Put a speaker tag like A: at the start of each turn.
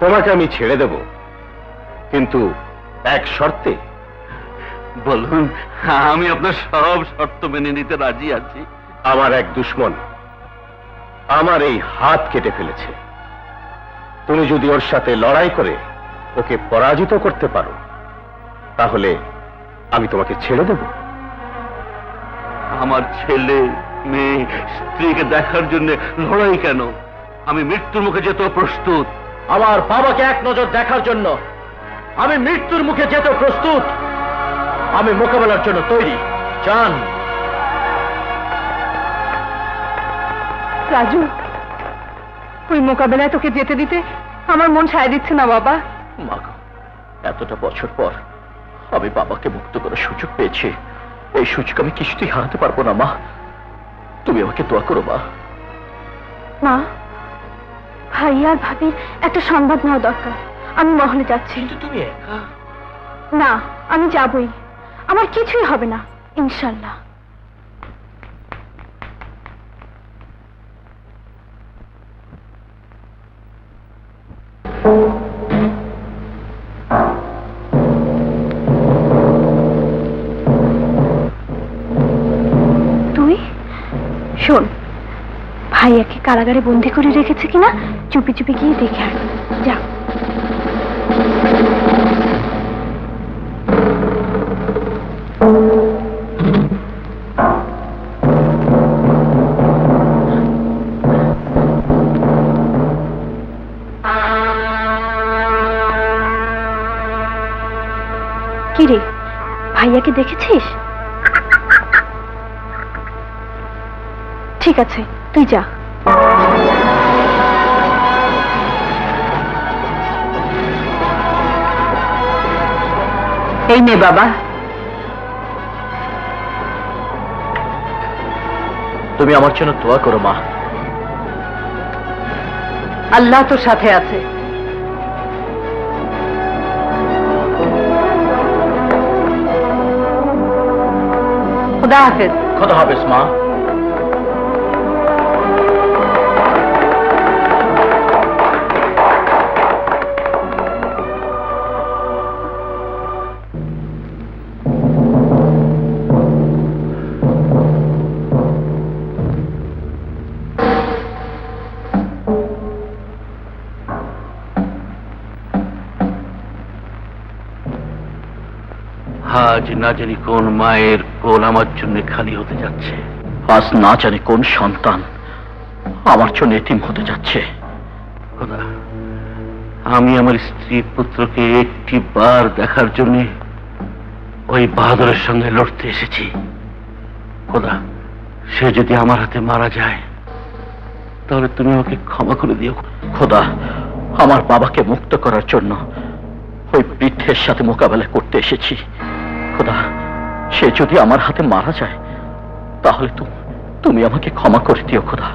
A: তোমাকে আমি ছেড়ে দেব, কিন্তু এক শর্তে।
B: বলুন, আমি আপনার সব শর্ত মেনে নিতে রাজি আছি।
A: আমার এক দুশ্মন আমার এই হাত কেটে ফেলেছে। তুমি যদি ওর সাথে লড়াই করে ওকে পরাজিত করতে পারো, তাহলে আমি তোমাকে ছেড়ে দেব।
B: আমার ছেলে, মেয়ে, স্ত্রীকে দেখার জন্য লড়াই কেন? আমি মৃত্যুর মুখে যেতেও প্রস্তুত।
C: আমার বাবাকে এক নজর দেখার জন্য আমি মৃত্যুর মুখে যেতে প্রস্তুত। আমি মোকাবেলার জন্য তৈরি। চান
D: রাজু, ওই মোকাবেলায় তোকে যেতে দিতে আমার মন সায় দিচ্ছে না বাবা।
C: মা গো, এতটা বছর পর আমি বাবাকে মুক্ত করার সুযোগ পেয়েছি। এই সুযোগ আমি কিছুতেই হারাতে পারবো না মা। তুমি আমাকে দোয়া করো মা।
D: মা, ভাই আর ভাবির একটা সংবাদ নেওয়া দরকার। আমি মহলে যাচ্ছি।
C: তুমি একা?
D: না, আমি যাবই। আমার কিছুই হবে না, ইনশাল্লাহ। তুই শোন, ভাইয়াকে কারাগারে বন্দি করে রেখেছে কিনা চুপি চুপি গিয়ে দেখে আয়। যা। কি রে, ভাইয়াকে দেখেছিস? ঠিক আছে, তুই যা। এই নে বাবা।
C: তুমি আমার জন্য দোয়া করো মা।
D: আল্লাহ তোর সাথে আছে। খুদা হাফেজ।
C: খোদা হাফেজ মা।
B: আজ না জানি কোন মায়ের কোল আমার জন্য খালি হতে যাচ্ছে।
C: আজ না জানি কোন সন্তান আমার জন্য এতিম হতে যাচ্ছে।
B: খোদা, আমি আমার স্ত্রী পুত্রকে একটি বার দেখার জন্য ওই বাহাদুরের সঙ্গে লড়তে এসেছি। খোদা, সে যদি আমার হাতে মারা যায় তাহলে তুমি আমাকে ক্ষমা করে দিও।
C: খোদা, আমার বাবাকে মুক্ত করার জন্য ওই বৃদ্ধের সাথে মোকাবেলা করতে এসেছি। খোদা, সে যদি আমার হাতে মারা যায় তাহলে তুমি আমাকে ক্ষমা করে দিও খোদা।